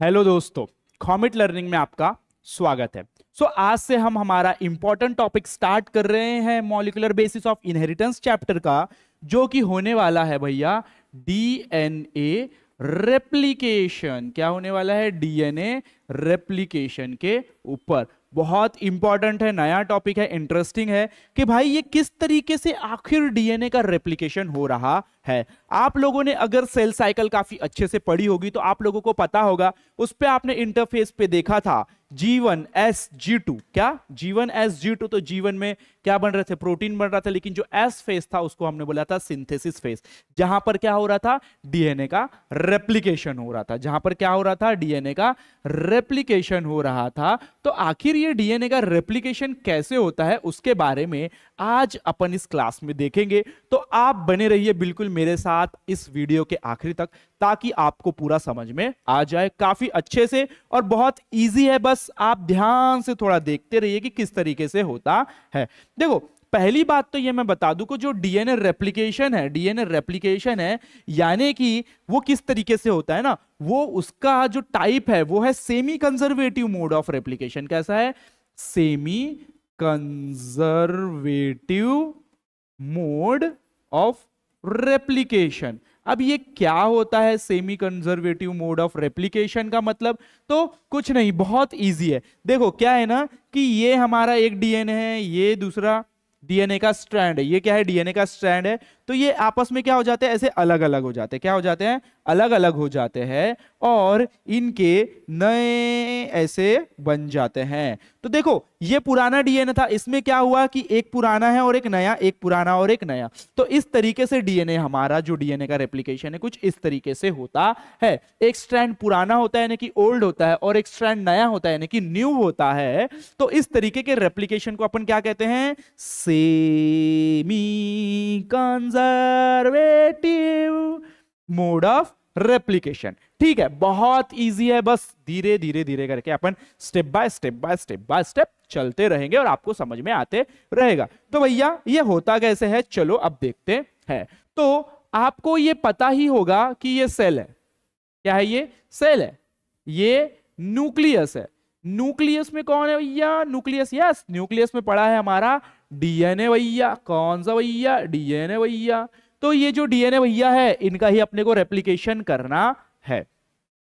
Hello दोस्तों, comet learning में आपका स्वागत है। आज से हम हमारा इंपॉर्टेंट टॉपिक स्टार्ट कर रहे हैं molecular basis of inheritance chapter का, जो कि होने वाला है भैया डीएनए रेप्लिकेशन। क्या होने वाला है? डीएनए रेप्लिकेशन के ऊपर। बहुत इंपॉर्टेंट है, नया टॉपिक है, इंटरेस्टिंग है कि भाई ये किस तरीके से आखिर डीएनए का रेप्लिकेशन हो रहा है। आप लोगों ने अगर सेल साइकिल काफी अच्छे से पढ़ी होगी तो आप लोगों को पता होगा, उस पे आपने इंटरफेस पे देखा था G1S G2। क्या G1S G2? तो G1 में क्या बन रहे थे? प्रोटीन बन रहा था, लेकिन जो S फेज था उसको हमने बोला था सिंथेसिस फेज, जहां पर क्या हो रहा था? डीएनए का रेप्लिकेशन हो रहा था। जहां पर क्या हो रहा था? डीएनए का रेप्लिकेशन हो रहा था। तो आखिर ये डीएनए का रेप्लिकेशन कैसे होता है उसके बारे में आज अपन इस क्लास में देखेंगे। तो आप बने रहिए बिल्कुल मेरे साथ इस वीडियो के आखिरी तक, ताकि आपको पूरा समझ में आ जाए काफी अच्छे से। और बहुत इजी है, बस आप ध्यान से थोड़ा देखते रहिए कि किस तरीके से होता है। देखो, पहली बात तो ये मैं बता दूं कि जो डीएनए रेप्लिकेशन है यानी कि वो किस तरीके से होता है ना, वो उसका जो टाइप है वो है semi conservative mode of replication. कैसा है? Semi conservative mode of replication. अब ये क्या होता है semi conservative mode of replication का मतलब? तो कुछ नहीं, बहुत इजी है। देखो क्या है ना कि ये हमारा एक डीएनए है, ये दूसरा डीएनए का स्ट्रैंड है। ये क्या है? डीएनए का स्ट्रैंड है। तो ये आपस में क्या हो जाते हैं? ऐसे अलग अलग हो जाते हैं। क्या हो जाते हैं? अलग अलग हो जाते हैं और इनके नए ऐसे बन जाते हैं। तो देखो, ये पुराना डीएनए था, इसमें क्या हुआ कि एक पुराना है और एक नया, एक पुराना और एक नया। तो इस तरीके से डीएनए, हमारा जो डीएनए का रेप्लिकेशन है कुछ इस तरीके से होता है। एक स्ट्रैंड पुराना होता है यानी कि ओल्ड होता है, और एक स्ट्रैंड नया होता है यानी कि न्यू होता है। तो इस तरीके के रेप्लिकेशन को अपन क्या कहते हैं? Semi conservative mode of replication. ठीक है, बहुत इजी है, बस धीरे धीरे धीरे करके अपन स्टेप बाय स्टेप चलते रहेंगे और आपको समझ में आते रहेगा। तो भैया ये होता कैसे है, चलो अब देखते हैं। तो आपको ये पता ही होगा कि ये सेल है। क्या है? ये सेल है, ये न्यूक्लियस है। न्यूक्लियस में कौन है भैया? न्यूक्लियस, यस, न्यूक्लियस में पड़ा है हमारा डीएनए भैया। कौन सा भैया? डीएनए भैया। तो ये जो डीएनए भैया है, इनका ही अपने को रेप्लिकेशन करना है।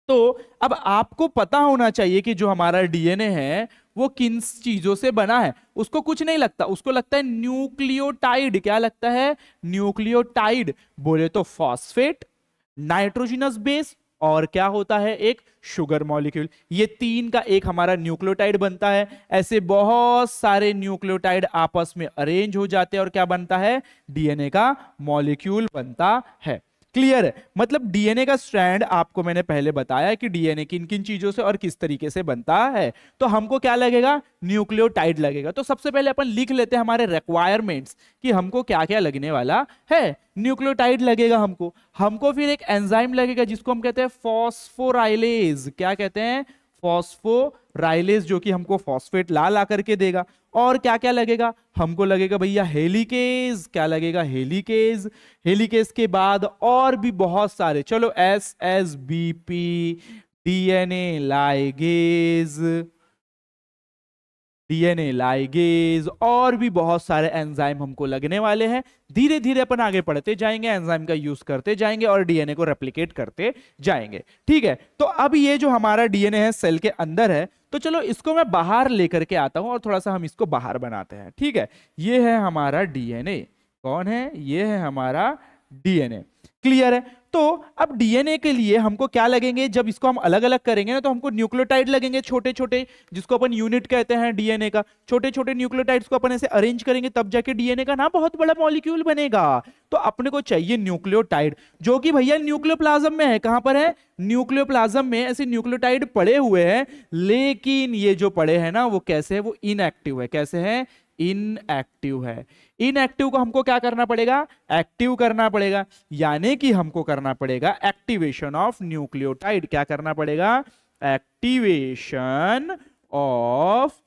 तो अब आपको पता होना चाहिए कि जो हमारा डीएनए है वो किन चीजों से बना है। उसको कुछ नहीं लगता, उसको लगता है न्यूक्लियोटाइड। क्या लगता है? न्यूक्लियोटाइड। बोले तो फॉस्फेट, नाइट्रोजनस बेस, और क्या होता है? एक शुगर मॉलिक्यूल। ये तीन का एक हमारा न्यूक्लियोटाइड बनता है। ऐसे बहुत सारे न्यूक्लियोटाइड आपस में अरेंज हो जाते हैं और क्या बनता है? डीएनए का मॉलिक्यूल बनता है। क्लियर है? मतलब डीएनए का स्ट्रैंड आपको मैंने पहले बताया कि डीएनए किन किन चीजों से और किस तरीके से बनता है। तो हमको क्या लगेगा? न्यूक्लियोटाइड लगेगा। तो सबसे पहले अपन लिख लेते हैं हमारे रिक्वायरमेंट्स कि हमको क्या क्या लगने वाला है। न्यूक्लियोटाइड लगेगा हमको, फिर एक एंजाइम लगेगा जिसको हम कहते हैं फॉस्फोराइलेज। क्या कहते हैं? फॉस्फोराइलेज, जो कि हमको फॉस्फेट ला करके देगा। और क्या क्या लगेगा? हमको लगेगा भैया हेलिकेज। क्या लगेगा? हेलिकेज। हेलिकेज के बाद और भी बहुत सारे, चलो SSBP, डीएनए लाइगेज और भी बहुत सारे एंजाइम हमको लगने वाले हैं। धीरे धीरे अपन आगे बढ़ते जाएंगे, एंजाइम का यूज करते जाएंगे और डीएनए को रेप्लिकेट करते जाएंगे। ठीक है, तो अब ये जो हमारा डीएनए है सेल के अंदर है, तो चलो इसको मैं बाहर लेकर के आता हूं और थोड़ा सा हम इसको बाहर बनाते हैं। ठीक है, ये है हमारा डीएनए। कौन है? ये है हमारा डीएनए। क्लियर है? तो अब डीएनए के लिए हमको क्या लगेंगे? जब इसको हम अलग अलग करेंगे ना, तो हमको न्यूक्लियोटाइड लगेंगे छोटे छोटे, जिसको अपन यूनिट कहते हैं डीएनए का। छोटे छोटे न्यूक्लियोटाइड्स को अपन ऐसे अरेंज करेंगे, तब जाके डीएनए का ना बहुत बड़ा मॉलिक्यूल बनेगा। तो अपने को चाहिए न्यूक्लियोटाइड, जो कि भैया न्यूक्लियोप्लाज्म में है। कहां पर है? न्यूक्लियोप्लाज्म में ऐसे न्यूक्लियोटाइड पड़े हुए हैं, लेकिन ये जो पड़े हैं ना वो कैसे है? वो इनएक्टिव है। कैसे है? इनएक्टिव है। इनएक्टिव को हमको क्या करना पड़ेगा? एक्टिव करना पड़ेगा, यानी कि हमको करना पड़ेगा एक्टिवेशन ऑफ न्यूक्लियोटाइड। क्या करना पड़ेगा? Activation of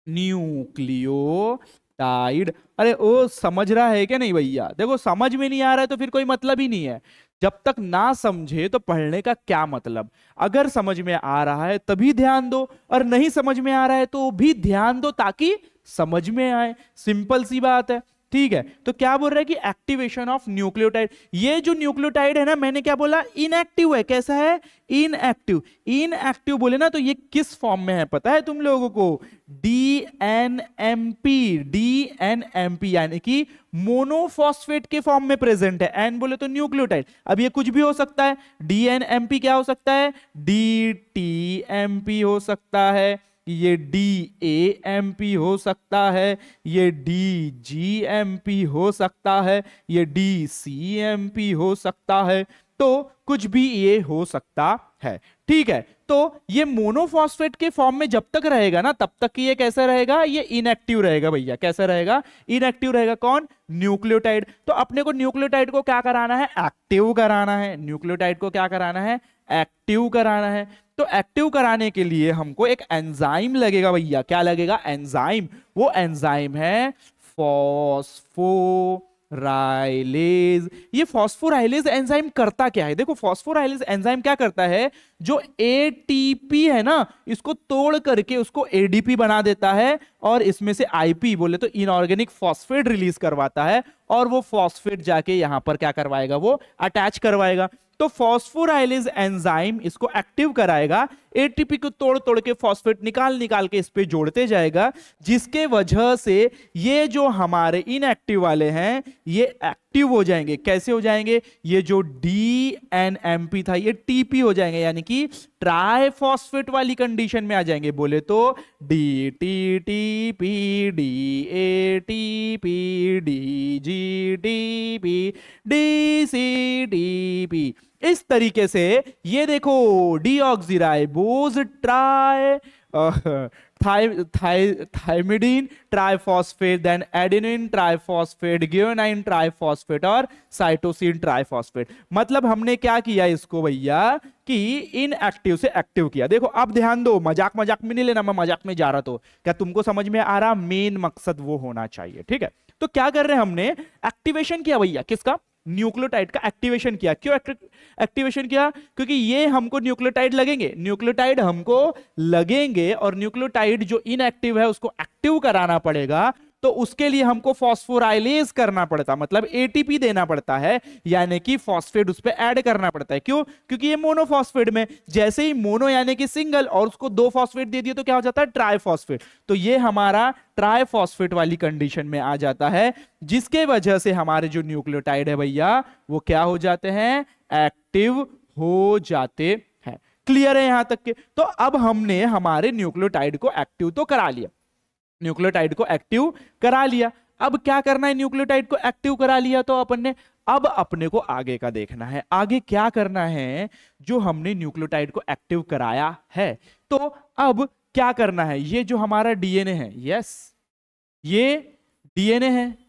nucleotide. टाइड। अरे ओ समझ रहा है क्या नहीं भैया? देखो समझ में नहीं आ रहा है तो फिर कोई मतलब ही नहीं है। जब तक ना समझे तो पढ़ने का क्या मतलब? अगर समझ में आ रहा है तभी ध्यान दो, और नहीं समझ में आ रहा है तो भी ध्यान दो ताकि समझ में आए। सिंपल सी बात है। ठीक है, तो क्या बोल रहा है कि एक्टिवेशन ऑफ न्यूक्लियोटाइड। ये जो न्यूक्लियोटाइड है ना, मैंने क्या बोला, इनएक्टिव है। कैसा है? इनएक्टिव। इनएक्टिव बोले ना तो ये किस फॉर्म में है पता है तुम लोगों को? डीएनएमपी। डीएनएमपी यानी कि मोनोफॉस्फेट के फॉर्म में प्रेजेंट है। एन बोले तो न्यूक्लियोटाइड। अब ये कुछ भी हो सकता है। डीएनएमपी क्या हो सकता है? डीटीएमपी हो सकता है, ये DAMP हो सकता है, ये DGMP हो सकता है, ये DCMP हो सकता है, तो कुछ भी ये हो सकता है। ठीक है, तो ये मोनोफॉस्फेट के फॉर्म में जब तक रहेगा ना तब तक ये कैसा रहेगा? ये इनएक्टिव रहेगा भैया। कैसा रहेगा? इनएक्टिव रहेगा। कौन? न्यूक्लियोटाइड। तो अपने को न्यूक्लियोटाइड को क्या कराना है? एक्टिव कराना है। न्यूक्लियोटाइड को क्या कराना है? एक्टिव कराना है। तो एक्टिव कराने के लिए हमको एक एंजाइम लगेगा भैया। क्या लगेगा? एंजाइम। वो एंजाइम है फॉस्फोराइलेज। ये फॉस्फोराइलेज एंजाइम करता क्या है? देखो फॉस्फोराइलेज एंजाइम क्या करता है, जो एटीपी है ना इसको तोड़ करके उसको एडीपी बना देता है, और इसमें से आईपी बोले तो इनऑर्गेनिक फॉस्फेट रिलीज करवाता है, और वो फॉस्फेट जाके यहां पर क्या करवाएगा? वो अटैच करवाएगा। तो फॉस्फोराइलेज एंजाइम इसको एक्टिव कराएगा, एटीपी को तोड़ तोड़ के फॉस्फेट निकाल निकाल के इस पे जोड़ते जाएगा, जिसके वजह से ये जो हमारे इनएक्टिव वाले हैं ये एक्टिव हो जाएंगे। कैसे हो जाएंगे? ये जो डीएनएमपी था ये टीपी हो जाएंगे, यानी कि ट्राइफॉस्फेट वाली कंडीशन में आ जाएंगे। बोले तो DTTP, DATP, DGTP, DCTP। इस तरीके से ये देखो deoxyribose thymidine triphosphate, then adenine triphosphate, guanine triphosphate और साइटोसिन ट्राइफॉस्फेट। मतलब हमने क्या किया इसको भैया कि इनएक्टिव से एक्टिव किया। देखो अब ध्यान दो, मजाक मजाक में नहीं लेना, मैं मजाक में जा रहा तो क्या तुमको समझ में आ रहा? मेन मकसद वो होना चाहिए। ठीक है, तो क्या कर रहे हैं? हमने एक्टिवेशन किया भैया। किसका? न्यूक्लियोटाइड का एक्टिवेशन किया। क्यों एक्टिवेशन किया? क्योंकि ये हमको न्यूक्लियोटाइड लगेंगे, न्यूक्लियोटाइड हमको लगेंगे, और न्यूक्लियोटाइड जो इनएक्टिव है उसको एक्टिव कराना पड़ेगा। तो उसके लिए हमको फॉस्फोराइलेज करना पड़ता, मतलब एटीपी देना पड़ता है, यानी कि फॉस्फेट उस पर ऐड करना पड़ता है। क्यों? क्योंकि ये मोनोफॉस्फेट में जैसे ही मोनो यानी कि सिंगल और उसको 2 फॉस्फेट दे दिए तो क्या हो जाता है? ट्राइफॉस्फेट। तो ये हमारा ट्राइफॉस्फेट वाली कंडीशन में आ जाता है, जिसके वजह से हमारे जो न्यूक्लियोटाइड है भैया वो क्या हो जाते हैं? एक्टिव हो जाते हैं। क्लियर है यहां तक के? तो अब हमने हमारे न्यूक्लियोटाइड को एक्टिव तो करा लिया, न्यूक्लियोटाइड को एक्टिव करा लिया। अब क्या करना है? न्यूक्लियोटाइड को एक्टिव करा लिया तो अपन ने, अब अपने को आगे का देखना है। आगे क्या करना है? जो हमने न्यूक्लियोटाइड को एक्टिव कराया है तो अब क्या करना है? ये जो हमारा डीएनए है, यस ये डीएनए है,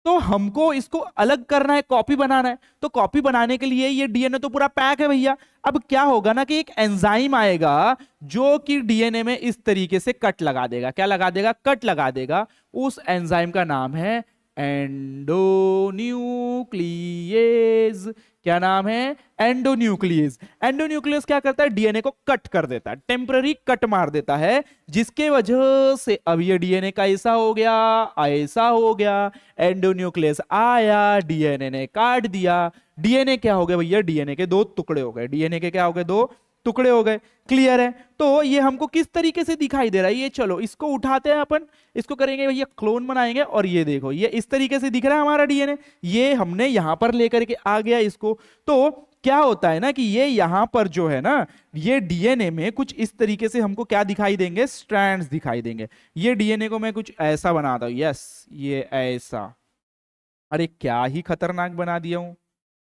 तो हमको इसको अलग करना है, कॉपी बनाना है। तो कॉपी बनाने के लिए ये डीएनए तो पूरा पैक है भैया। अब क्या होगा ना कि एक एंजाइम आएगा जो कि डीएनए में इस तरीके से कट लगा देगा। क्या लगा देगा? कट लगा देगा। उस एंजाइम का नाम है एंडोन्यूक्लिएज। क्या नाम है? एंडोन्यूक्लिएज। एंडोन्यूक्लियस क्या करता है? डीएनए को कट कर देता है, टेम्पररी कट मार देता है, जिसके वजह से अब ये डीएनए का ऐसा हो गया, ऐसा हो गया। एंडोन्यूक्लियस आया, डीएनए ने काट दिया। डीएनए क्या हो गया भैया? डीएनए के 2 टुकड़े हो गए। डीएनए के क्या हो गए? 2 टुकड़े हो गए। क्लियर है? तो ये हमको किस तरीके से दिखाई दे रहा है? ये चलो इसको उठाते हैं, अपन इसको करेंगे भैया क्लोन बनाएंगे, और ये देखो ये इस तरीके से दिख रहा है हमारा डीएनए। ये हमने यहां पर लेकर के आ गया इसको। तो क्या होता है ना कि ये यहां पर जो है ना, ये डीएनए में कुछ इस तरीके से हमको क्या दिखाई देंगे? स्ट्रैंड्स दिखाई देंगे। ये डीएनए को मैं कुछ ऐसा बनाता हूं, यस ये ऐसा। अरे क्या ही खतरनाक बना दिया हूं,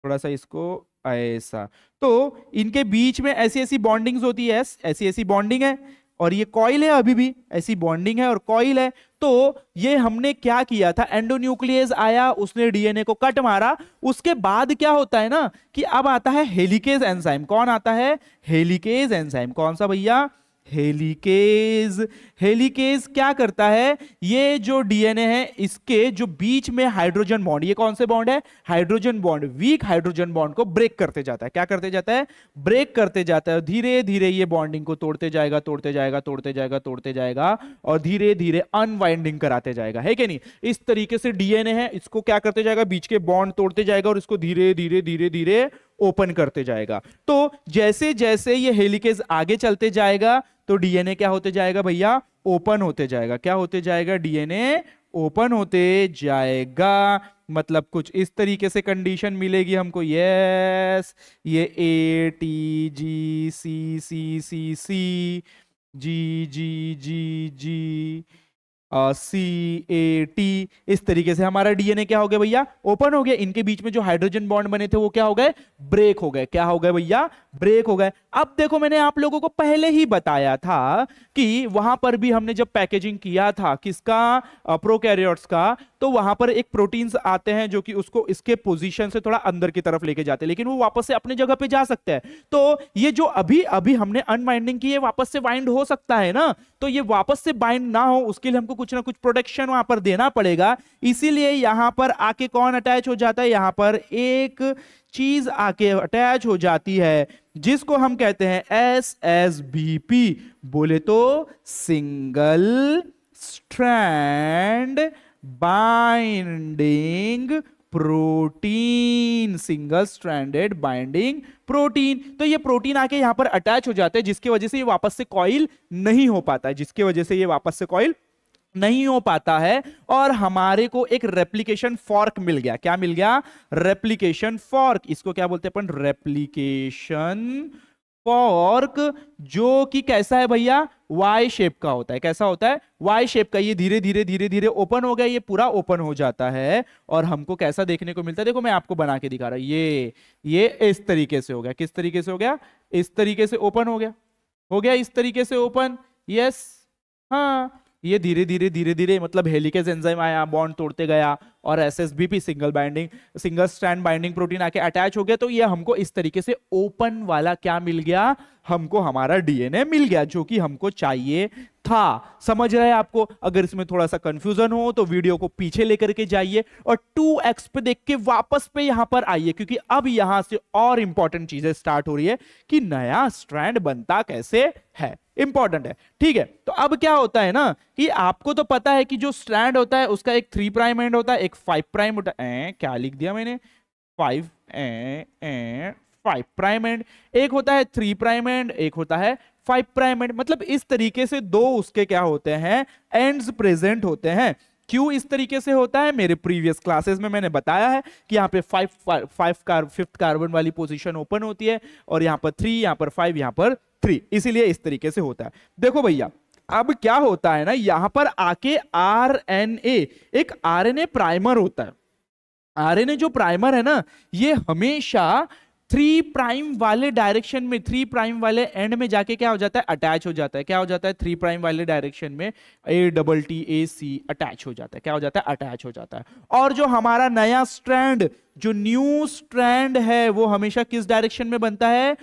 थोड़ा सा इसको ऐसा। तो इनके बीच में ऐसी ऐसी बॉन्डिंग्स होती है, ऐसी ऐसी बॉन्डिंग है, और ये कॉइल है, अभी भी ऐसी बॉन्डिंग है और कॉइल है। तो ये हमने क्या किया था? एंडोन्यूक्लियस आया, उसने डीएनए को कट मारा। उसके बाद क्या होता है ना कि अब आता है हेलिकेज एंजाइम। कौन आता है? Helicase enzyme. कौन सा भैया? हेलिकेज। हेलिकेज क्या करता है, ये जो डीएनए है इसके जो बीच में हाइड्रोजन बॉन्ड, ये कौन से बॉन्ड है, hydrogen bond, weak hydrogen bond को ब्रेक करते जाता है। क्या करते जाता है, ब्रेक करते जाता है। धीरे धीरे ये बॉन्डिंग को तोड़ते जाएगा, तोड़ते जाएगा, तोड़ते जाएगा, तोड़ते जाएगा, और धीरे धीरे अनवाइंडिंग कराते जाएगा, है कि नहीं। इस तरीके से डीएनए है, इसको क्या करते जाएगा, बीच के बॉन्ड तोड़ते जाएगा और इसको धीरे धीरे धीरे धीरे ओपन करते जाएगा। तो जैसे जैसे ये हेलिकेज आगे चलते जाएगा तो डीएनए क्या होते जाएगा भैया, ओपन होते जाएगा। क्या होते जाएगा, डीएनए ओपन होते जाएगा। मतलब कुछ इस तरीके से कंडीशन मिलेगी हमको, यस, ये A T G C C C C ji ji ji ji C A T, इस तरीके से हमारा डीएनए क्या हो गया भैया, ओपन हो गया। इनके बीच में जो हाइड्रोजन बॉन्ड बने थे वो क्या हो गए, ब्रेक हो गए। क्या हो गए भैया, ब्रेक हो गए। अब देखो मैंने आप लोगों को पहले ही बताया था कि वहां पर भी हमने जब पैकेजिंग किया था किसका, प्रोकैरियोट्स का, तो वहां पर एक प्रोटीन्स आते हैं जो कि उसको इसके पोजीशन से थोड़ा अंदर की तरफ लेके जाते हैं, लेकिन वो वापस से अपने जगह पे जा सकते हैं। तो ये जो अभी अभी हमने अनवाइंडिंग की है वापस से बाइंड हो सकता है ना, तो ये वापस से बाइंड ना हो उसके लिए हमको कुछ ना कुछ प्रोटेक्शन वहां पर देना पड़ेगा। इसीलिए यहां पर आके कौन अटैच हो जाता है, यहां पर एक चीज आके अटैच हो जाती है जिसको हम कहते हैं SSBP, बोले तो single strand binding protein, single stranded binding protein. तो ये प्रोटीन आके यहां पर अटैच हो जाते हैं जिसकी वजह से ये वापस से कॉइल नहीं हो पाता है, जिसकी वजह से ये वापस से कॉइल नहीं हो पाता है। और हमारे को एक रेप्लिकेशन फॉर्क मिल गया। क्या मिल गया, रेप्लिकेशन फॉर्क। इसको क्या बोलते हैं अपन, रेप्लिकेशन फॉर्क, जो कि कैसा है भैया, वाई शेप का होता है। कैसा होता है, वाई शेप का। ये धीरे धीरे धीरे धीरे ओपन हो गया, ये पूरा ओपन हो जाता है और हमको कैसा देखने को मिलता है, देखो मैं आपको बना के दिखा रहा हूं। ये इस तरीके से हो गया। किस तरीके से हो गया, इस तरीके से ओपन हो गया, हो गया इस तरीके से ओपन, यस, हाँ। ये धीरे धीरे धीरे धीरे मतलब हेलिकेज एंजाइम आया, बॉन्ड तोड़ते गया और SSBP single binding, single strand binding protein आके अटैच हो गया। तो ये हमको इस तरीके से ओपन वाला क्या मिल गया, हमको हमारा डीएनए मिल गया जो कि हमको चाहिए था। समझ रहे हैं आपको। अगर इसमें थोड़ा सा कंफ्यूजन हो तो वीडियो को पीछे लेकर के जाइए और 2x पे देख के वापस पे यहां पर आइए, क्योंकि अब यहां से और इंपॉर्टेंट चीजें स्टार्ट हो रही है कि नया स्ट्रैंड बनता कैसे है, इंपॉर्टेंट है। ठीक है, तो अब क्या होता है ना कि आपको तो पता है कि जो स्ट्रैंड होता है उसका एक 3 प्राइम एंड होता है, एक 5 प्राइम होता है। क्या लिख दिया मैंने, 5 प्राइम एंड, एक होता है 3 प्राइम एंड, एक होता है 5 प्राइम एंड। मतलब इस तरीके से दो उसके क्या होते हैं, एंड्स प्रेजेंट होते हैं। क्यों इस तरीके से होता है, मेरे प्रीवियस क्लासेस में मैंने बताया है कि यहाँ पे 5th कार्बन वाली पोजीशन ओपन होती है और यहाँ पर 3, यहाँ पर 5, यहाँ पर 3, इसीलिए इस तरीके से होता है। देखो भैया अब क्या होता है ना, यहां पर आके RNA, एक RNA प्राइमर होता है। RNA जो प्राइमर है ना, ये हमेशा 3 प्राइम वाले डायरेक्शन में, 3 प्राइम वाले एंड में जाके क्या हो जाता है, अटैच हो जाता है। क्या हो जाता है, 3 प्राइम वाले डायरेक्शन में ATTAC अटैच हो जाता है। क्या हो जाता है, अटैच हो जाता है। और जो हमारा नया स्ट्रैंड, जो न्यू स्ट्रैंड है, वो हमेशा किस डायरेक्शन में बनता है,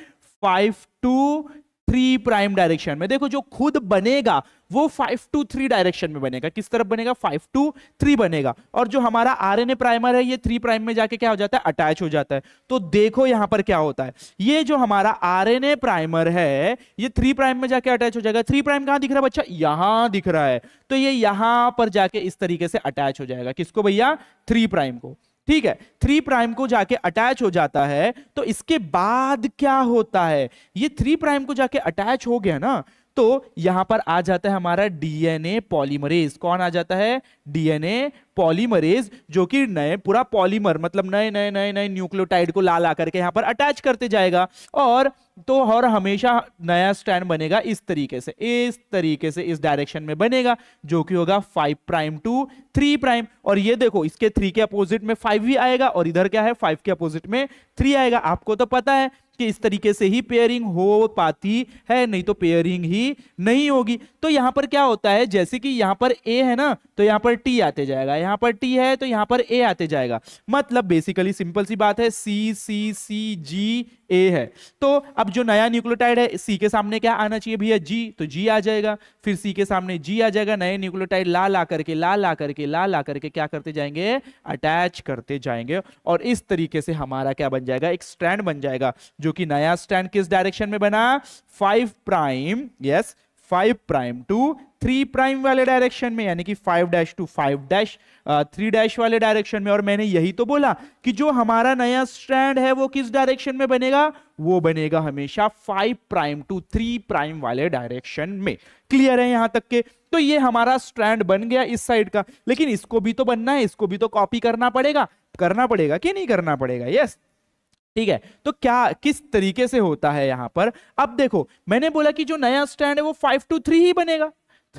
5 to 3 प्राइम डायरेक्शन में। देखो जो खुद बनेगा वो 5 to 3 डायरेक्शन में बनेगा। किस तरफ बनेगा, 5 to 3 बनेगा। और जो हमारा RNA प्राइमर है ये 3 प्राइम में जाके क्या हो जाता है, अटैच हो जाता है। तो देखो यहां पर क्या होता है, ये जो हमारा RNA प्राइमर है ये 3 प्राइम में जाके अटैच हो जाएगा। 3 प्राइम कहां दिख रहा है बच्चा, यहां दिख रहा है। तो ये यहां पर जाके इस तरीके से अटैच हो जाएगा। किसको भैया, 3 प्राइम को। ठीक है, 3 प्राइम को जाके अटैच हो जाता है। तो इसके बाद क्या होता है, ये 3 प्राइम को जाके अटैच हो गया ना, तो यहां पर आ जाता है हमारा डीएनए पॉलीमरेज। कौन आ जाता है, डीएनए पॉलीमरेज, जो कि नए पूरा पॉलीमर मतलब नए नए नए नए न्यूक्लियोटाइड को ला करके यहां पर अटैच करते जाएगा। और हमेशा नया स्ट्रैंड बनेगा इस तरीके से इस डायरेक्शन में बनेगा, जो कि होगा 5 प्राइम टू 3 प्राइम। और ये देखो इसके 3 के अपोजिट में 5 भी आएगा और इधर क्या है, 5 के अपोजिट में 3 आएगा। आपको तो पता है कि इस तरीके से ही पेयरिंग हो पाती है, नहीं तो पेयरिंग ही नहीं होगी। तो यहां पर क्या होता है, जैसे कि यहां पर A है ना, तो यहां पर T आते जाएगा, यहां पर T है तो यहां पर A आते जाएगा। मतलब बेसिकली सिंपल सी बात है, C C C G ए है। तो अब जो नया न्यूक्लियोटाइड है सी के सामने क्या आना चाहिए भैया, जी, तो जी आ जाएगा, फिर सी के सामने जी आ जाएगा, नए न्यूक्लियोटाइड ला ला करके क्या करते जाएंगे, अटैच करते जाएंगे, और इस तरीके से हमारा क्या बन जाएगा, एक स्ट्रैंड बन जाएगा, जो कि नया स्ट्रैंड किस डायरेक्शन में बना, 5 prime, yes 5 prime to 3 prime वाले डायरेक्शन में, यानी कि 5 डैश टू 5 डैश 3 डैश वाले डायरेक्शन में। और मैंने यही तो बोला कि जो हमारा नया स्ट्रैंड है वो किस डायरेक्शन में बनेगा, वो बनेगा हमेशा 5 प्राइम टू 3 प्राइम वाले डायरेक्शन में। क्लियर है यहां तक के? तो ये हमारा स्ट्रैंड बन गया इस साइड का, लेकिन इसको भी तो बनना है, इसको भी तो कॉपी करना पड़ेगा कि नहीं करना पड़ेगा, यस। ठीक है, तो क्या किस तरीके से होता है यहां पर, अब देखो मैंने बोला कि जो नया स्ट्रैंड है वो 5 to 3 ही बनेगा,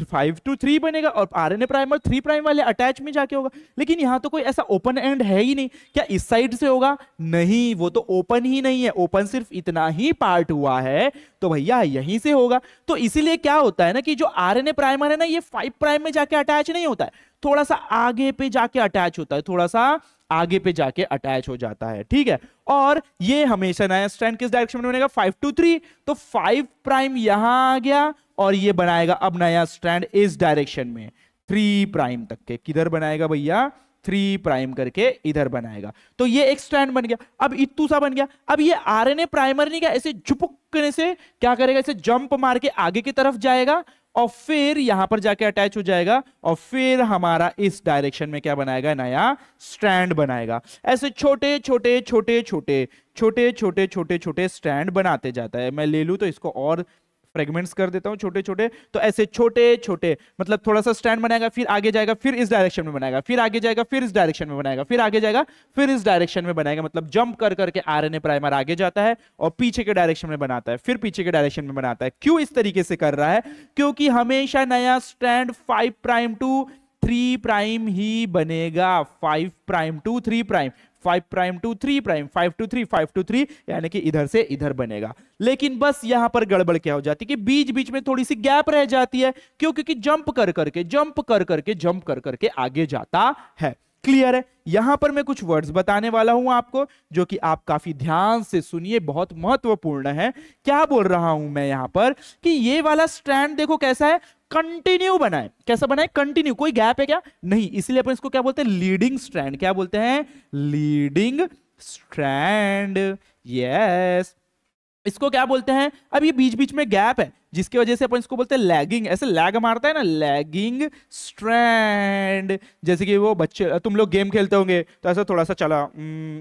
5 to 3 बनेगा, और आरएनए प्राइमर 3 प्राइम वाले अटैच में जाके होगा। लेकिन यहां तो कोई ऐसा ओपन एंड है ही नहीं, क्या इस साइड से होगा, नहीं, वो तो ओपन ही नहीं है, ओपन सिर्फ इतना ही पार्ट हुआ है, तो भैया यहीं से होगा। तो इसीलिए क्या होता है ना कि जो आरएनए प्राइमर है ना, ये 5 प्राइम में जाके अटैच नहीं होता है, थोड़ा सा आगे पे जाके अटैच होता है, थोड़ा सा आगे पे जाके अटैच हो जाता है। ठीक है, और ये हमेशा नया स्ट्रैंड किस डायरेक्शन में बनेगा, 5 to 3, तो 5 प्राइम यहां आ गया, और ये बनाएगा अब नया स्ट्रैंड इस डायरेक्शन में 3 प्राइम तक के, किधर बनाएगा भैया, 3 प्राइम करके इधर बनाएगा। तो ये एक स्ट्रैंड बन गया, अब इत्तू सा बन गया। अब ये आरएनए प्राइमर नहीं क्या ऐसे झुपकने से क्या करेगा, इसे जंप मार के आगे की तरफ जाएगा, और फिर यहां पर जाके अटैच हो जाएगा, और हमारा इस डायरेक्शन में क्या बनाएगा, नया स्ट्रैंड बनाएगा। ऐसे छोटे छोटे छोटे छोटे छोटे छोटे छोटे छोटे स्ट्रैंड बनाते जाता है। मैं ले लूं तो इसको और फ्रेगमेंट्स कर देता हूं छोटे छोटे, तो ऐसे छोटे छोटे मतलब थोड़ा सा स्टैंड बनाएगा, फिर आगे जाएगा, फिर इस डायरेक्शन में बनाएगा, फिर आगे जाएगा, फिर इस डायरेक्शन में बनाएगा, फिर आगे जाएगा, फिर इस डायरेक्शन में बनाएगा। मतलब जंप कर करके आरएनए प्राइमर आगे जाता है और पीछे के डायरेक्शन में बनाता है, फिर पीछे के डायरेक्शन में बनाता है। क्यों इस तरीके से कर रहा है, क्योंकि हमेशा नया स्ट्रैंड 5 प्राइम टू 3 प्राइम ही बनेगा, 5 prime to 3 prime, 5 prime to 3 prime, 5 to 3, 5 to 3, यानी कि इधर से इधर बनेगा। लेकिन बस यहां पर गड़बड़ क्या हो जाती है कि बीच बीच में थोड़ी सी गैप रह जाती है। क्यों? क्योंकि जंप कर करके आगे जाता है। क्लियर है? यहां पर मैं कुछ वर्ड्स बताने वाला हूं आपको, जो कि आप काफी ध्यान से सुनिए, बहुत महत्वपूर्ण है। क्या बोल रहा हूं मैं यहां पर कि ये वाला स्ट्रैंड देखो कैसा है, कंटिन्यू बनाए। कैसा बनाए? कंटिन्यू। कोई गैप है क्या? नहीं। इसलिए अपन इसको क्या बोलते हैं, लीडिंग स्ट्रैंड। क्या बोलते हैं? Leading strand. यस, इसको क्या बोलते हैं? अब ये बीच बीच में गैप है, जिसकी वजह से अपन इसको बोलते हैं लैगिंग। ऐसे लैग मारता है ना, लैगिंग स्ट्रैंड। जैसे कि वो बच्चे, तुम लोग गेम खेलते होंगे तो ऐसा थोड़ा सा चला,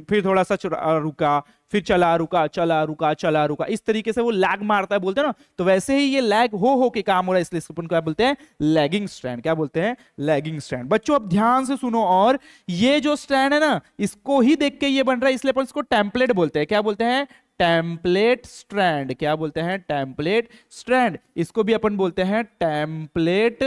फिर थोड़ा सा रुका, फिर चला रुका, चला रुका, चला रुका, इस तरीके से वो लैग मारता है, बोलते हैं ना। तो वैसे ही ये लैग हो के काम हो रहा है, इसलिए अपन क्या बोलते हैं, लैगिंग स्ट्रैंड। क्या बोलते हैं? Lagging strand. बच्चों अब ध्यान से सुनो, और ये जो स्ट्रैंड है ना, इसको ही देख के ये बन रहा है, इसलिए अपन इसको टेम्पलेट बोलते हैं। क्या बोलते हैं? Template strand. क्या बोलते हैं? Template strand. इसको भी अपन बोलते हैं टेम्पलेट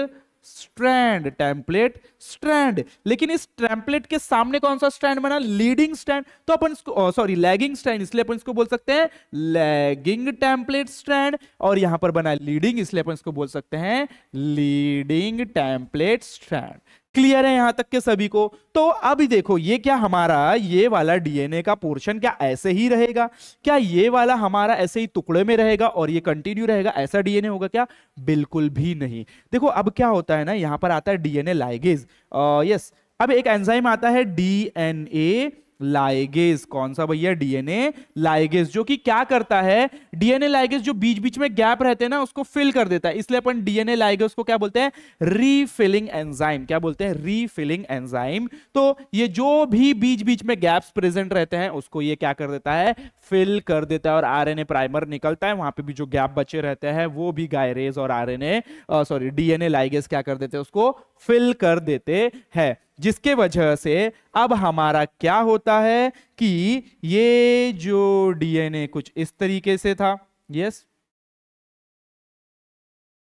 स्ट्रैंड, टेम्पलेट स्ट्रैंड। लेकिन इस टेम्पलेट के सामने कौन सा स्ट्रैंड बना? Leading strand. तो अपन इसको, सॉरी, लैगिंग स्ट्रैंड, इसलिए अपन इसको बोल सकते हैं लैगिंग टेम्पलेट स्ट्रैंड। और यहां पर बना लीडिंग, इसलिए अपन इसको बोल सकते हैं लीडिंग टेम्पलेट स्ट्रैंड। क्लियर है यहां तक के सभी को? तो अभी देखो, ये क्या हमारा ये वाला डीएनए का पोर्शन क्या ऐसे ही रहेगा? क्या ये वाला हमारा ऐसे ही टुकड़े में रहेगा और ये कंटिन्यू रहेगा? ऐसा डीएनए होगा क्या? बिल्कुल भी नहीं। देखो अब क्या होता है ना, यहां पर आता है डीएनए लाइगेज। यस, अब एक एंजाइम आता है डीएनए लाइगेज। कौन सा भैया? डीएनए लाइगेज, जो कि क्या करता है, डीएनए लाइगेज जो बीच बीच में गैप रहते हैं ना, उसको फिल कर देता है। इसलिए अपन डीएनए लाइगेज को क्या बोलते हैं? Refilling enzyme. क्या बोलते हैं? Refilling enzyme. तो ये जो भी बीच बीच में गैप्स प्रेजेंट रहते हैं, उसको ये क्या कर देता है? फिल कर देता है। और आरएनए प्राइमर निकलता है, वहां पे भी जो गैप बचे रहते हैं वो भी गायरेज और डीएनए लाइगेज क्या कर देते हैं? उसको फिल कर देते हैं। जिसके वजह से अब हमारा क्या होता है कि ये जो डीएनए कुछ इस तरीके से था, यस,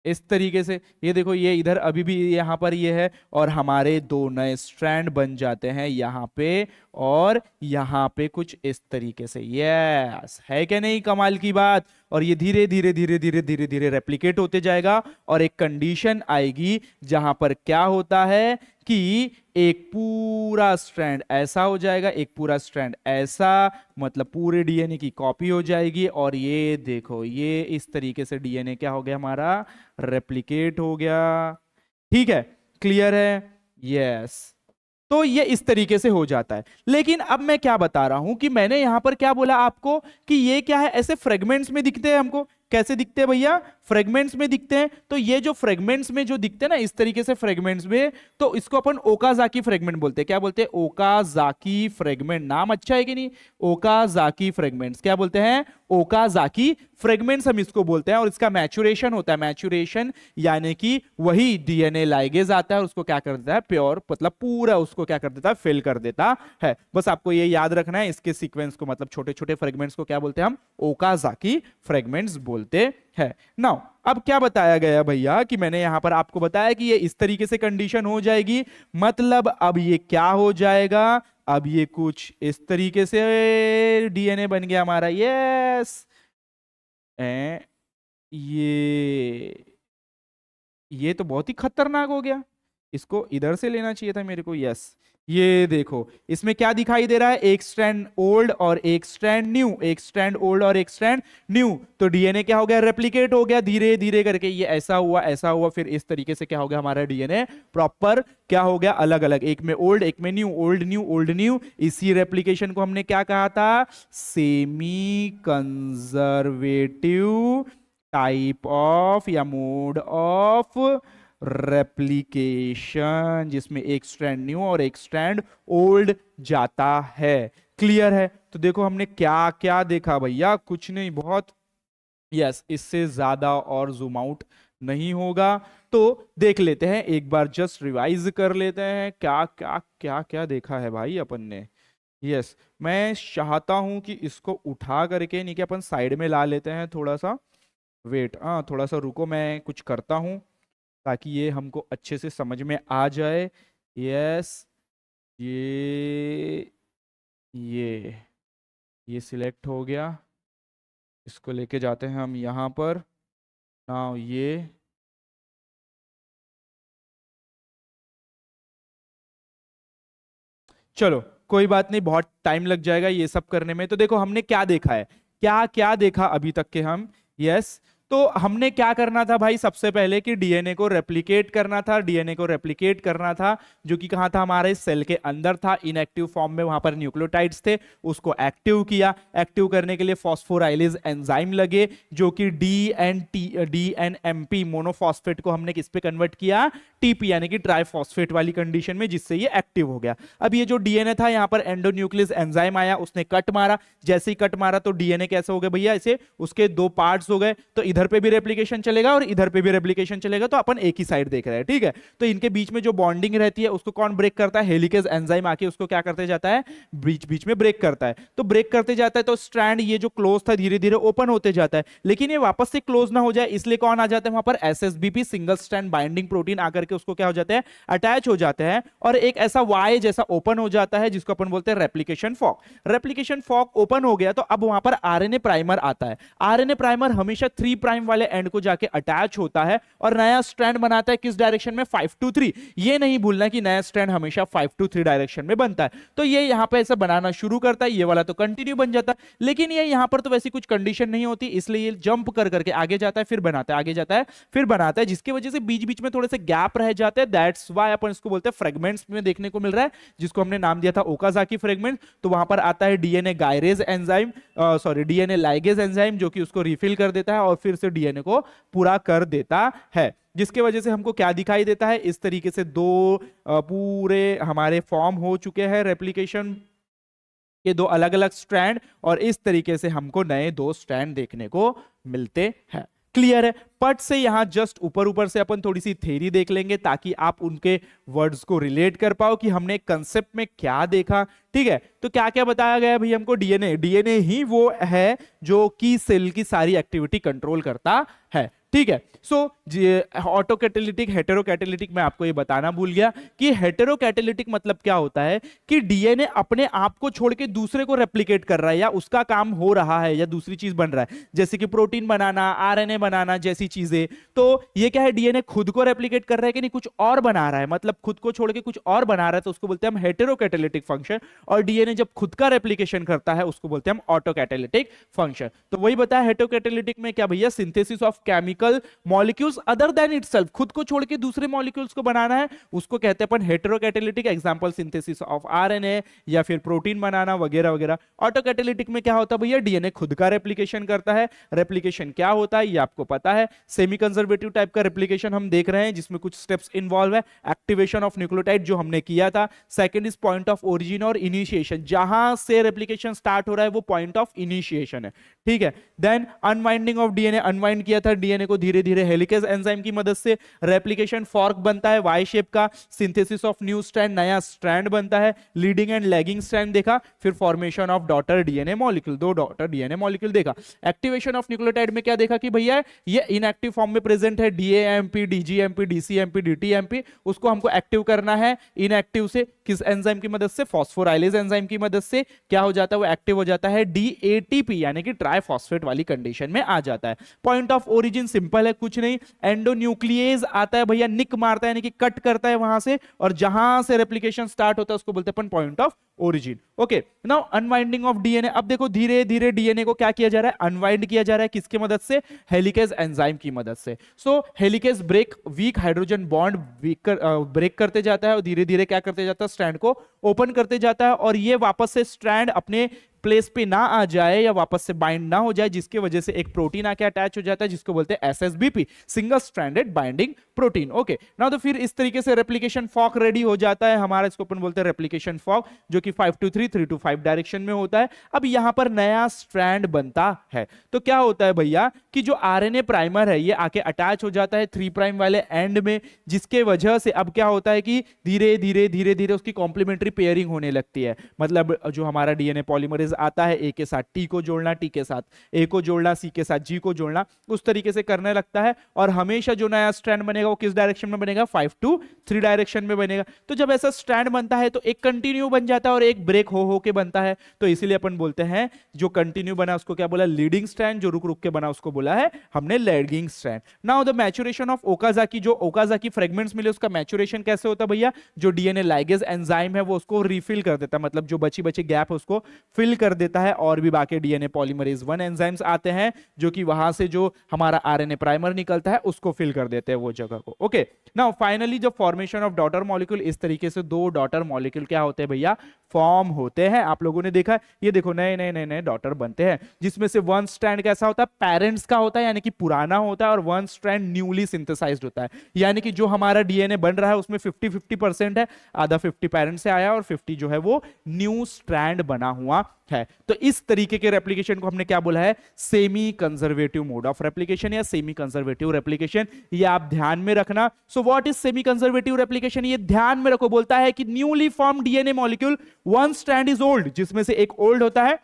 इस तरीके से, ये देखो, ये इधर अभी भी यहां पर ये है, और हमारे दो नए स्ट्रैंड बन जाते हैं यहां पे और यहां पे कुछ इस तरीके से। यस, है क्या नहीं कमाल की बात? और ये धीरे धीरे धीरे धीरे धीरे धीरे रेप्लिकेट होते जाएगा, और एक कंडीशन आएगी जहां पर क्या होता है कि एक पूरा स्ट्रैंड ऐसा हो जाएगा, एक पूरा स्ट्रैंड ऐसा, मतलब पूरे डीएनए की कॉपी हो जाएगी। और ये देखो, ये इस तरीके से डीएनए क्या हो गया हमारा, रेप्लिकेट हो गया। ठीक है, क्लियर है? यस। तो ये इस तरीके से हो जाता है। लेकिन अब मैं क्या बता रहा हूं कि मैंने यहां पर क्या बोला आपको कि ये क्या है, ऐसे फ्रेगमेंट्स में दिखते हैं हमको। कैसे दिखते हैं भैया? फ्रेगमेंट्स में दिखते हैं। तो ये जो फ्रेगमेंट्स में जो दिखते हैं ना इस तरीके से फ्रेगमेंट्स में, तो इसको अपन ओकाजाकी फ्रेगमेंट बोलते हैं। क्या बोलते हैं? Okazaki fragment. नाम अच्छा है कि नहीं? Okazaki fragments. क्या बोलते हैं? ओकाजाकी फ्रेगमेंट्स हम इसको बोलते हैं। और इसका मैचुरेशन होता है, मैचुरेशन यानी कि वही डीएनए लाइगेज आता है और उसको क्या कर देता है, प्योर मतलब पूरा उसको क्या कर देता है, फिल कर देता है। बस आपको ये याद रखना है, इसके सीक्वेंस को मतलब छोटे छोटे फ्रेगमेंट्स को क्या बोलते हैं हम? ओकाजाकी फ्रेगमेंट्स बोलते हैं। नाउ अब क्या बताया गया भैया कि मैंने यहां पर आपको बताया कि ये इस तरीके से कंडीशन हो जाएगी। मतलब अब ये क्या हो जाएगा, अब ये कुछ इस तरीके से डीएनए बन गया हमारा। यस, ये तो बहुत ही खतरनाक हो गया। इसको इधर से लेना चाहिए था मेरे को। यस, ये देखो इसमें क्या दिखाई दे रहा है, एक स्ट्रैंड ओल्ड और एक स्ट्रैंड न्यू, एक स्ट्रैंड ओल्ड और एक स्ट्रैंड न्यू। तो डीएनए क्या हो गया, रेप्लिकेट हो गया धीरे धीरे करके। ये ऐसा हुआ, ऐसा हुआ, फिर इस तरीके से क्या हो गया हमारा डीएनए प्रॉपर क्या हो गया, अलग अलग, एक में ओल्ड एक में new, old new old new. इसी रेप्लिकेशन को हमने क्या कहा था, सेमी कंजर्वेटिव टाइप ऑफ या मोड ऑफ रेप्लिकेशन, जिसमें एक स्ट्रैंड न्यू और एक स्ट्रैंड ओल्ड जाता है। क्लियर है? तो देखो हमने क्या क्या देखा भैया, कुछ नहीं, बहुत। यस, इससे ज्यादा और जूम आउट नहीं होगा। तो देख लेते हैं एक बार, जस्ट रिवाइज कर लेते हैं क्या क्या क्या क्या देखा है भाई अपन ने। यस, मैं चाहता हूं कि इसको उठा करके, नहीं कि अपन साइड में ला लेते हैं थोड़ा सा। वेट, हाँ थोड़ा सा रुको, मैं कुछ करता हूं ताकि ये हमको अच्छे से समझ में आ जाए। यस, ये सिलेक्ट हो गया। इसको लेके जाते हैं हम यहाँ पर। नाउ ये चलो कोई बात नहीं, बहुत टाइम लग जाएगा ये सब करने में। तो देखो हमने क्या देखा है, क्या क्या देखा अभी तक के हम। यस, तो हमने क्या करना था भाई, सबसे पहले कि डीएनए को रेप्लिकेट करना था। डीएनए को रेप्लिकेट करना था जो कि कहां था, हमारे सेल के अंदर था, इनएक्टिव फॉर्म में, वहां पर न्यूक्लियोटाइड्स थे, उसको एक्टिव किया। एक्टिव करने के लिए फॉस्फोराइलेज एंजाइम लगे, जो कि डीएनएमपी मोनोफॉस्फेट को हमने किस पे कन्वर्ट किया, टीपी यानी कि ट्राइफॉस्फेट वाली कंडीशन में, जिससे ये एक्टिव हो गया। अब ये जो डीएनए था, यहां पर एंडोन्यूक्लियस एंजाइम आया, उसने कट मारा। जैसे ही कट मारा तो डीएनए कैसे हो गया भैया, इसे उसके दो पार्ट्स हो गए। तो इधर पे भी रेप्लिकेशन चलेगा और इधर पे भी रेप्लिकेशन चलेगा। तो अपन एक ही साइड देख रहे हैं, ठीक है। तो इनके बीच में जो बॉन्डिंग रहती है उसको कौन ब्रेक करता है, हेलिकेज एंजाइम आके उसको क्या करते जाता है, बीच बीच में ब्रेक करता है। तो ब्रेक करते जाता है तो स्ट्रैंड ये जो क्लोज था धीरे धीरे ओपन होते जाता है। लेकिन ये वापस से क्लोज ना हो जाए इसलिए कौन आ जाता है वहां पर, एसएसबीपी सिंगल स्ट्रैंड बाइंडिंग प्रोटीन आकर के उसको क्या हो जाते हैं, अटैच हो जाते हैं। और एक ऐसा वाई जैसा ओपन हो जाता है जिसको अपन बोलते हैं replication fork. Replication fork open हो गया तो अब वहां पर आरएनए प्राइमर आता है। आरएनए प्राइमर हमेशा 3 प्राइम वाले एंड को जाके अटैच होता है और नया स्ट्रैंड बनाता है। किस डायरेक्शन में, 5 to 3। ये नहीं भूलना कि नया स्ट्रैंड हमेशा 5 to 3 डायरेक्शन में बनता है। तो ये यहां पे ऐसा बनाना शुरू करता है, ये वाला तो कंटिन्यू बन जाता है। लेकिन ये यहां पर तो वैसी कुछ कंडीशन नहीं होती, इसलिए ये जंप कर करके आगे जाता है, फिर बनाता है, आगे जाता है फिर बनाता है, जिसकी वजह से बीच बीच में थोड़े से गैप रह जाते हैं। दैट्स व्हाई अपन इसको बोलते हैं फ्रेगमेंट्स में देखने को मिल रहा है, जिसको हमने नाम दिया था ओकाजाकी फ्रेगमेंट। तो वहां पर आता है DNA gyrase enzyme, sorry DNA ligase enzyme, जो कि उसको रिफिल कर देता है और फिर से डीएनए को पूरा कर देता है। जिसके वजह से हमको क्या दिखाई देता है, इस तरीके से दो पूरे हमारे फॉर्म हो चुके हैं रेप्लिकेशन के, दो अलग अलग स्ट्रैंड, और इस तरीके से हमको नए 2 स्ट्रैंड देखने को मिलते हैं। क्लियर है? पट से यहां जस्ट ऊपर ऊपर से अपन थोड़ी सी थ्योरी देख लेंगे ताकि आप उनके वर्ड्स को रिलेट कर पाओ कि हमने कंसेप्ट में क्या देखा। ठीक है, तो क्या क्या बताया गया भाई हमको, डीएनए ही वो है जो कि सेल की सारी एक्टिविटी कंट्रोल करता है। ठीक है। सो ऑटो कैटेलिटिक, हेटेरो कैटेलिटिक मैं आपको ये बताना भूल गया कि हेटेरो कैटेलिटिक मतलब क्या होता है कि डीएनए अपने आप को छोड़ के दूसरे को रेप्लिकेट कर रहा है या उसका काम हो रहा है या दूसरी चीज बन रहा है, जैसे कि प्रोटीन बनाना, आरएनए बनाना जैसी चीजें। तो ये क्या है, डीएनए खुद को रेप्लिकेट कर रहा है कि नहीं, कुछ और बना रहा है, मतलब खुद को छोड़ के कुछ और बना रहा है, तो उसको बोलते हैं हम हेटेरो कैटेलिटिक फंक्शन। और डीएनए जब खुद का रेप्लिकेशन करता है उसको बोलते हैं हम ऑटो कैटेलिटिक फंक्शन। तो वही बताया, हेटेरो कैटेलिटिक में क्या भैया, synthesis of chemical molecules other than itself, खुद को छोड़ के दूसरे मॉलिक्यूल्स को बनाना है, उसको कहते हैं अपन हेटेरोकैटेलिटिक। एग्जांपल सिंथेसिस ऑफ आरएनए या फिर प्रोटीन बनाना वगैरह वगैरह। ऑटोकैटेलिटिक में क्या होता है भैया, डीएनए खुद का रेप्लिकेशन करता है। रेप्लिकेशन क्या होता है ये आपको पता है, सेमी कंजर्वेटिव टाइप का रेप्लिकेशन हम देख रहे हैं जिसमें कुछ स्टेप्स इन्वॉल्व है। एक्टिवेशन ऑफ न्यूक्लियोटाइड जो हमने किया था, second is point of origin और इनिशिएशन, जहां से रेप्लिकेशन स्टार्ट हो रहा है वो पॉइंट ऑफ इनिशिएशन है, ठीक है। Then unwinding of DNA, unwind किया था डीएनए को धीरे धीरे हेलिकेज एंजाइम की मदद से, रेप्लिकेशन फॉर्क बनता है वाई शेप का, सिंथेसिस ऑफ न्यू स्ट्रैंड, नया स्ट्रैंड बनता है, लीडिंग एंड लैगिंग स्ट्रैंड देखा, फिर formation of daughter DNA molecule, 2 daughter DNA molecule देखा। एक्टिवेशन ऑफ न्यूक्लियोटाइड में क्या देखा कि भैया ये इनएक्टिव फॉर्म में प्रेजेंट है, डीएएमपी, डीजीएमपी, डीसीएमपी, डीटीएमपी, उसको हमको एक्टिव करना है इनएक्टिव से, किस एंजाइम की मदद से, फॉस्फोराइलेज एंजाइम की मदद से। क्या हो जाता है, वो एक्टिव हो जाता है डीएटीपी यानी कि ट्राइफॉस्फेट वाली कंडीशन में आ जाता है। पॉइंट ऑफ ओरिजिन सिंपल है, कुछ नहीं, एंडोन्यूक्लिएज आता है भैया, निक मारता है यानी कि कट करता है वहां से, और जहां से रेप्लिकेशन स्टार्ट होता है उसको बोलते हैं अपन point of origin. Okay, now unwinding of DNA. अब देखो धीरे धीरे डीएनए को क्या किया जा रहा है, अनवाइंड किया जा रहा है, किसकी मदद से, हेलिकेज एंजाइम की मदद से। So helicase break weak hydrogen bond break करते जाता है और धीरे धीरे क्या करते जाता है, स्ट्रैंड को ओपन करते जाता है, और ये वापस से स्ट्रैंड अपने प्लेस पे ना आ जाए या वापस से बाइंड ना हो जाए, जिसकी वजह से एक प्रोटीन आके अटैच हो जाता है जिसको बोलते हैं SSBP, single stranded binding protein. Okay, ना तो फिर इस तरीके से रेप्लिकेशन फॉर्क रेडी हो जाता है हमारा, इसको अपन बोलते हैं रेप्लिकेशन फॉर्क, जो कि 5 to 3, 3 to 5 डायरेक्शन में होता है। अब यहां पर नया स्ट्रैंड बनता है, तो क्या होता है भैया कि जो आरएनए प्राइमर है ये आके अटैच हो जाता है 3 प्राइम वाले एंड में, जिसके वजह से अब क्या होता है कि धीरे धीरे धीरे धीरे उसकी कॉम्प्लीमेंट्री पेयरिंग होने लगती है। मतलब जो हमारा डीएनए पॉलीमरेज आता है, ए के साथ टी को जोड़ना, टी के साथ ए को जोड़ना, सी के साथ जी को जोड़ना, उस तरीके से करने लगता है, और हमेशा जो नया स्ट्रैंड बनेगा वो किस डायरेक्शन में बनेगा, 5 to 3 डायरेक्शन में बनेगा। तो जब ऐसा स्ट्रैंड बनता है तो एक कंटिन्यू बन जाता है और एक ब्रेक हो के बनता है, तो इसीलिए अपन बोलते हैं जो कंटिन्यू बना उसको क्या बोला, लीडिंग स्ट्रैंड, जो रुक रुक के बना उसको बोला है हमने lagging strand. Now the maturation of Okazaki, जो ओकाजाकी फ्रेगमेंट्स मिले उसका मैच्योरेशन कैसे होता है भैया, जो डीएनए लाइगेज एंजाइम है वो उसको रिफिल कर देता है, मतलब जो बची बची गैप है उसको फिल कर देता है, और भी बाकी डीएनए पॉलीमरेज 1 एंजाइम्स आते हैं जो कि वहां से जो हमारा आरएनए प्राइमर निकलता है उसको फिल कर देते हैं वो जगह को। ओके, नाउ फाइनली जब फॉर्मेशन ऑफ डॉटर मॉलिक्यूल, इस तरीके से 2 डॉटर मॉलिक्यूल क्या होते हैं भैया, फॉर्म होते हैं। आप लोगों ने देखा, ये देखो नए नए नए नए डॉटर बनते हैं, जिसमें से 1 स्ट्रैंड कैसा होता है, पेरेंट्स का होता है यानी कि पुराना होता है, और 1 स्ट्रैंड न्यूली सिंथेसाइज्ड होता है, यानी कि जो हमारा डीएनए बन रहा है उसमें 50-50% है, आधा 50 पेरेंट से आया और 50 जो है वो न्यू स्ट्रैंड बना हुआ है। तो इस तरीके के रेप्लिकेशन को हमने क्या बोला है, semi conservative mode of replication या सेमी कंजर्वेटिव रेप्लिकेशन, ये आप ध्यान में रखना। So what is semi conservative replication, ये ध्यान में रखो, बोलता है कि newly form DNA molecule, 1 strand is old, जिसमें से एक ओल्ड होता है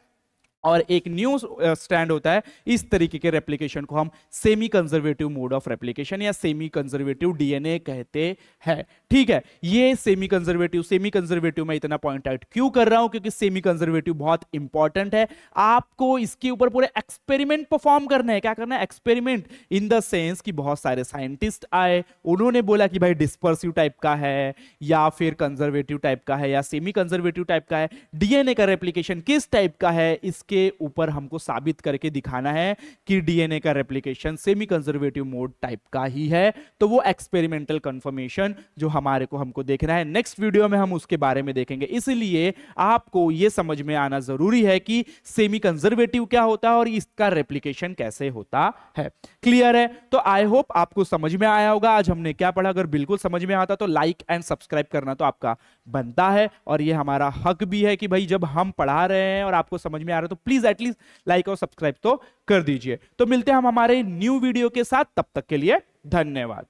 और एक न्यू स्ट्रैंड होता है। इस तरीके के रेप्लिकेशन को हम semi conservative mode of replication या सेमी कंजर्वेटिव डीएनए कहते हैं, ठीक है। ये सेमी कंजर्वेटिव मैं इतना पॉइंट आउट क्यों कर रहा हूं, क्योंकि सेमी कंजर्वेटिव बहुत इंपॉर्टेंट है, आपको इसके ऊपर पूरे एक्सपेरिमेंट परफॉर्म करना है। क्या करना है, एक्सपेरिमेंट, इन द सेंस कि बहुत सारे साइंटिस्ट आए, उन्होंने बोला कि भाई डिस्पर्सिव टाइप का है या फिर कंजर्वेटिव टाइप का है या सेमी कंजर्वेटिव टाइप का है, डीएनए का रेप्लिकेशन किस टाइप का है, इसके ऊपर हमको साबित करके दिखाना है कि डीएनए का replication semi conservative mode type का ही है। तो वो एक्सपेरिमेंटल कंफर्मेशन जो हमको देखना है, नेक्स्ट वीडियो में हम उसके बारे में देखेंगे। इसलिए आपको यह समझ में आना जरूरी है कि सेमी कंजर्वेटिव क्या होता है और इसका रेप्लिकेशन कैसे होता है। क्लियर है? तो आई होप आपको समझ में आया होगा आज हमने क्या पढ़ा। अगर बिल्कुल समझ में आता तो लाइक एंड सब्सक्राइब करना तो आपका बनता है, और ये हमारा हक भी है कि भाई जब हम पढ़ा रहे हैं और आपको समझ में आ रहा है तो प्लीज एटलीस्ट लाइक और सब्सक्राइब तो कर दीजिए। तो मिलते हैं हम हमारे न्यू वीडियो के साथ, तब तक के लिए धन्यवाद।